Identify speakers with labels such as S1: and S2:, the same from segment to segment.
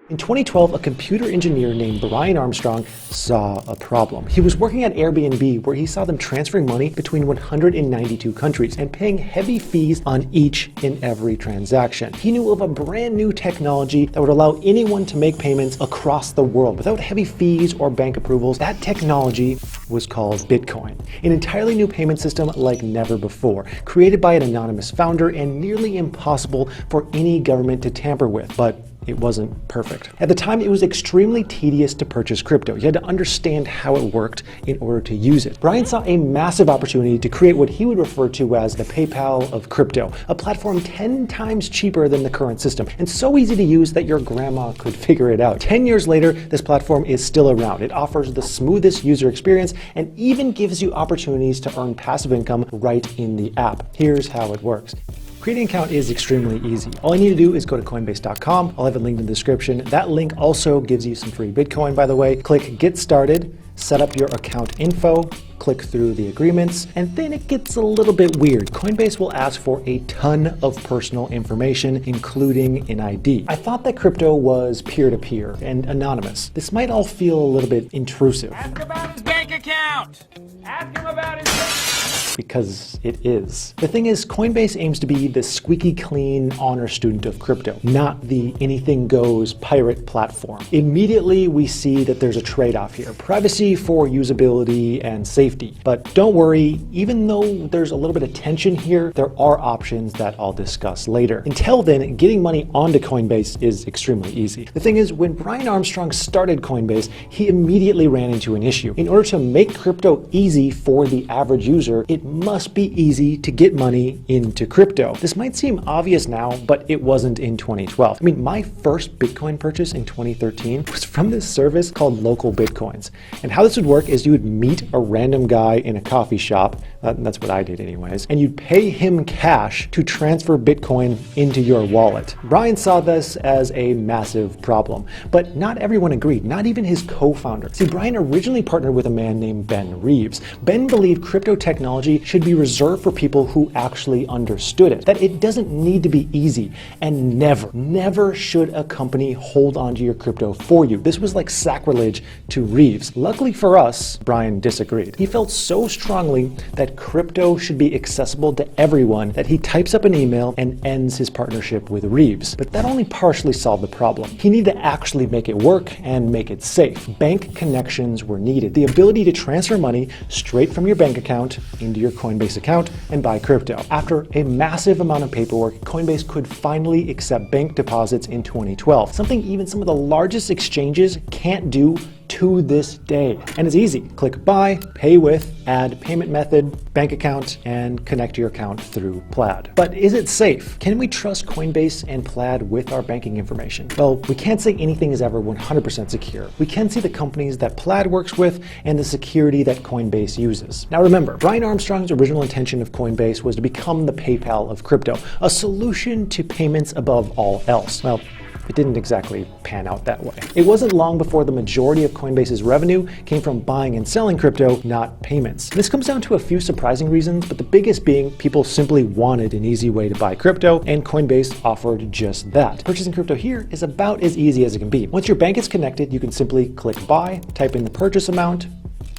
S1: In 2012, a computer engineer named Brian Armstrong saw a problem. He was working at Airbnb where he saw them transferring money between 192 countries and paying heavy fees on each and every transaction. He knew of a brand new technology that would allow anyone to make payments across the world without heavy fees or bank approvals. That technology was called Bitcoin, an entirely new payment system like never before, created by an anonymous founder and nearly impossible for any government to tamper with. But it wasn't perfect. At the time, it was extremely tedious to purchase crypto. You had to understand how it worked in order to use it. Brian saw a massive opportunity to create what he would refer to as the PayPal of crypto, a platform 10 times cheaper than the current system, and so easy to use that your grandma could figure it out. 10 years later, this platform is still around. It offers the smoothest user experience and even gives you opportunities to earn passive income right in the app. Here's how it works. Creating an account is extremely easy. All you need to do is go to Coinbase.com. I'll have it linked in the description. That link also gives you some free Bitcoin, by the way. Click Get Started, set up your account info, click through the agreements, and then it gets a little bit weird. Coinbase will ask for a ton of personal information, including an ID. I thought that crypto was peer-to-peer and anonymous. This might all feel a little bit intrusive.
S2: Ask about his bank account! Ask him about his bank
S1: Because it is. The thing is, Coinbase aims to be the squeaky clean honor student of crypto, not the anything goes pirate platform. Immediately, we see that there's a trade-off here. Privacy for usability and safety. But don't worry, even though there's a little bit of tension here, there are options that I'll discuss later. Until then, getting money onto Coinbase is extremely easy. The thing is, when Brian Armstrong started Coinbase, he immediately ran into an issue. In order to make crypto easy for the average user, it must be easy to get money into crypto. This might seem obvious now, but it wasn't in 2012. I mean, my first Bitcoin purchase in 2013 was from this service called Local Bitcoins. And how this would work is you would meet a random guy in a coffee shop, that's what I did anyways, and you'd pay him cash to transfer Bitcoin into your wallet. Brian saw this as a massive problem, but not everyone agreed, not even his co-founder. See, Brian originally partnered with a man named Ben Reeves. Ben believed crypto technology should be reserved for people who actually understood it, that it doesn't need to be easy, and never should a company hold onto your crypto for you. This was like sacrilege to Reeves. Luckily for us, Brian disagreed. He felt so strongly that crypto should be accessible to everyone that he types up an email and ends his partnership with Reeves. But that only partially solved the problem. He needed to actually make it work and make it safe. Bank connections were needed. The ability to transfer money straight from your bank account into your Coinbase account and buy crypto. After a massive amount of paperwork, Coinbase could finally accept bank deposits in 2012, something even some of the largest exchanges can't do to this day. And it's easy. Click Buy, Pay With, add payment method, bank account, and connect your account through Plaid. But is it safe? Can we trust Coinbase and Plaid with our banking information? Well, we can't say anything is ever 100% secure. We can see the companies that Plaid works with and the security that Coinbase uses. Now remember, Brian Armstrong's original intention of Coinbase was to become the PayPal of crypto, a solution to payments above all else. Well, it didn't exactly pan out that way. It wasn't long before the majority of Coinbase's revenue came from buying and selling crypto, not payments. This comes down to a few surprising reasons, but the biggest being people simply wanted an easy way to buy crypto, and Coinbase offered just that. Purchasing crypto here is about as easy as it can be. Once your bank is connected, you can simply click Buy, type in the purchase amount,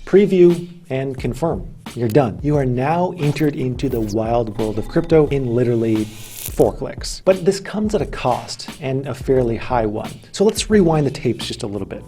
S1: preview, and confirm. You're done. You are now entered into the wild world of crypto in literally 4 clicks. But this comes at a cost, and a fairly high one. So let's rewind the tapes just a little bit.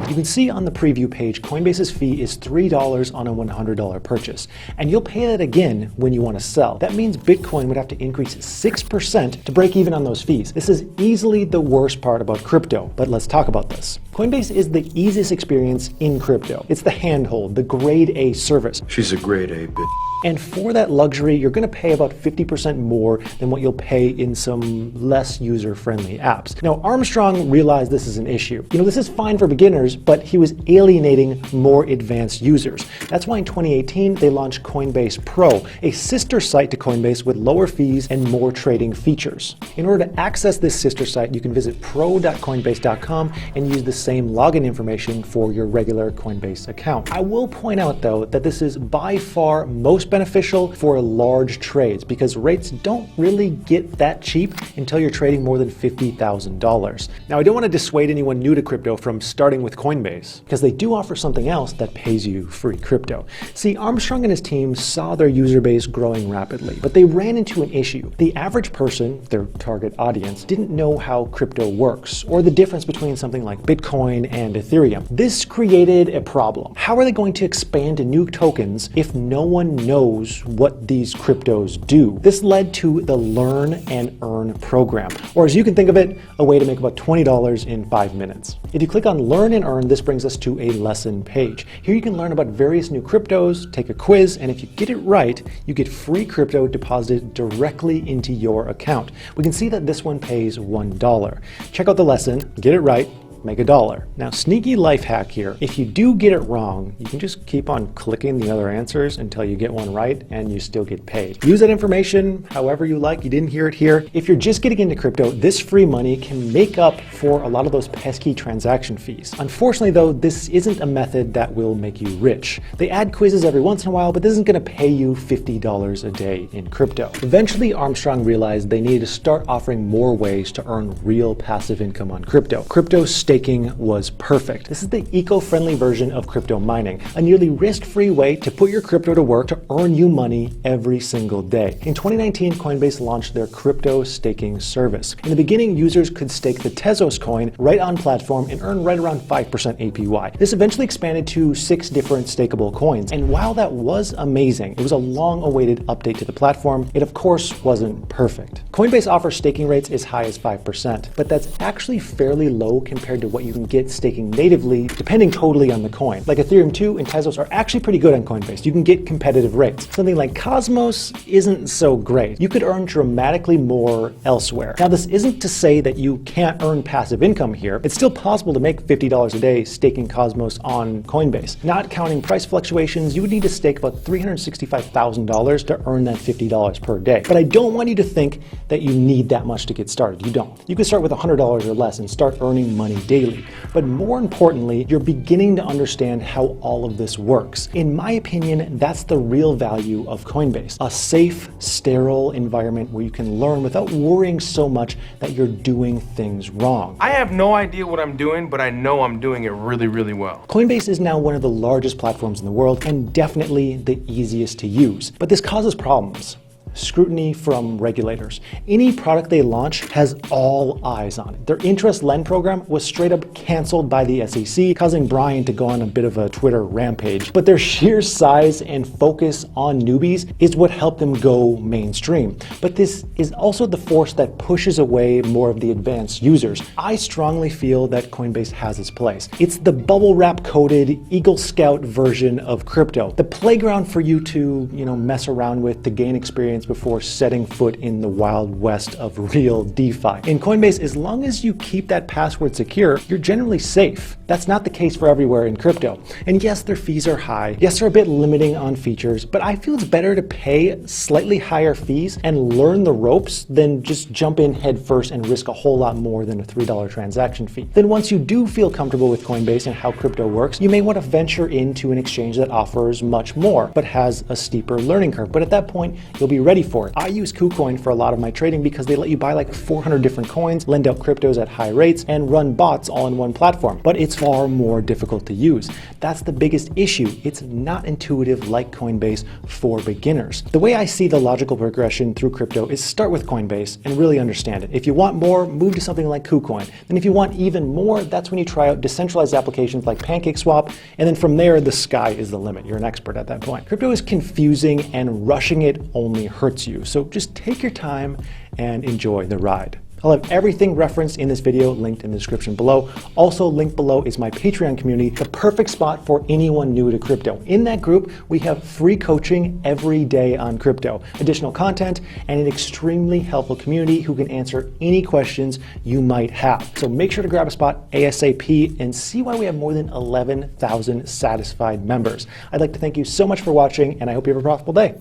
S1: You can see on the preview page, Coinbase's fee is $3 on a $100 purchase, and you'll pay that again when you want to sell. That means Bitcoin would have to increase 6% to break even on those fees. This is easily the worst part about crypto, but let's talk about this. Coinbase is the easiest experience in crypto. It's the handhold, the grade A service.
S3: She's a grade A bitch.
S1: And for that luxury, you're going to pay about 50% more than what you'll pay in some less user-friendly apps. Now, Armstrong realized this is an issue. This is fine for beginners, beginners, but he was alienating more advanced users. That's why in 2018, they launched Coinbase Pro, a sister site to Coinbase with lower fees and more trading features. In order to access this sister site, you can visit pro.coinbase.com and use the same login information for your regular Coinbase account. I will point out though that this is by far most beneficial for large trades because rates don't really get that cheap until you're trading more than $50,000. Now, I don't want to dissuade anyone new to crypto from starting with Coinbase because they do offer something else that pays you free crypto. See, Armstrong and his team saw their user base growing rapidly, but they ran into an issue. The average person, their target audience, didn't know how crypto works or the difference between something like Bitcoin and Ethereum. This created a problem. How are they going to expand to new tokens if no one knows what these cryptos do? This led to the Learn and Earn program, or as you can think of it, a way to make about $20 in 5 minutes. If you click on Learn and Earn, this brings us to a lesson page. Here you can learn about various new cryptos, take a quiz, and if you get it right, you get free crypto deposited directly into your account. We can see that this one pays $1. Check out the lesson, get it right, make $1. Now, sneaky life hack here. If you do get it wrong, you can just keep on clicking the other answers until you get one right and you still get paid. Use that information however you like. You didn't hear it here. If you're just getting into crypto, this free money can make up for a lot of those pesky transaction fees. Unfortunately though, this isn't a method that will make you rich. They add quizzes every once in a while, but this isn't going to pay you $50 a day in crypto. Eventually, Armstrong realized they needed to start offering more ways to earn real passive income on crypto. Crypto staking was perfect. This is the eco-friendly version of crypto mining, a nearly risk-free way to put your crypto to work to earn you money every single day. In 2019, Coinbase launched their crypto staking service. In the beginning, users could stake the Tezos coin right on platform and earn right around 5% APY. This eventually expanded to 6 different stakeable coins, and while that was amazing, it was a long-awaited update to the platform. It of course wasn't perfect. Coinbase offers staking rates as high as 5%, but that's actually fairly low compared to what you can get staking natively, depending totally on the coin. Like Ethereum 2 and Tezos are actually pretty good on Coinbase. You can get competitive rates. Something like Cosmos isn't so great. You could earn dramatically more elsewhere. Now, this isn't to say that you can't earn passive income here. It's still possible to make $50 a day staking Cosmos on Coinbase. Not counting price fluctuations, you would need to stake about $365,000 to earn that $50 per day. But I don't want you to think that you need that much to get started. You don't. You can start with $100 or less and start earning money daily. But more importantly, you're beginning to understand how all of this works. In my opinion, that's the real value of Coinbase. A safe, sterile environment where you can learn without worrying so much that you're doing things wrong.
S2: I have no idea what I'm doing, but I know I'm doing it really, really well.
S1: Coinbase is now one of the largest platforms in the world and definitely the easiest to use. But this causes problems. Scrutiny from regulators. Any product they launch has all eyes on it. Their interest lend program was straight up canceled by the SEC, causing Brian to go on a bit of a Twitter rampage. But their sheer size and focus on newbies is what helped them go mainstream. But this is also the force that pushes away more of the advanced users. I strongly feel that Coinbase has its place. It's the bubble wrap coated Eagle Scout version of crypto. The playground for you to, mess around with to gain experience before setting foot in the wild west of real DeFi. In Coinbase, as long as you keep that password secure, you're generally safe. That's not the case for everywhere in crypto. And yes, their fees are high. Yes, they're a bit limiting on features, but I feel it's better to pay slightly higher fees and learn the ropes than just jump in head first and risk a whole lot more than a $3 transaction fee. Then once you do feel comfortable with Coinbase and how crypto works, you may want to venture into an exchange that offers much more, but has a steeper learning curve. But at that point, you'll be ready for it. I use KuCoin for a lot of my trading because they let you buy like 400 different coins, lend out cryptos at high rates, and run bots all in one platform. But it's far more difficult to use. That's the biggest issue. It's not intuitive like Coinbase for beginners. The way I see the logical progression through crypto is start with Coinbase and really understand it. If you want more, move to something like KuCoin. Then if you want even more, that's when you try out decentralized applications like PancakeSwap, and then from there, the sky is the limit. You're an expert at that point. Crypto is confusing and rushing it only hurts you. So just take your time and enjoy the ride. I'll have everything referenced in this video linked in the description below. Also linked below is my Patreon community, the perfect spot for anyone new to crypto. In that group, we have free coaching every day on crypto, additional content, and an extremely helpful community who can answer any questions you might have. So make sure to grab a spot ASAP and see why we have more than 11,000 satisfied members. I'd like to thank you so much for watching, and I hope you have a profitable day.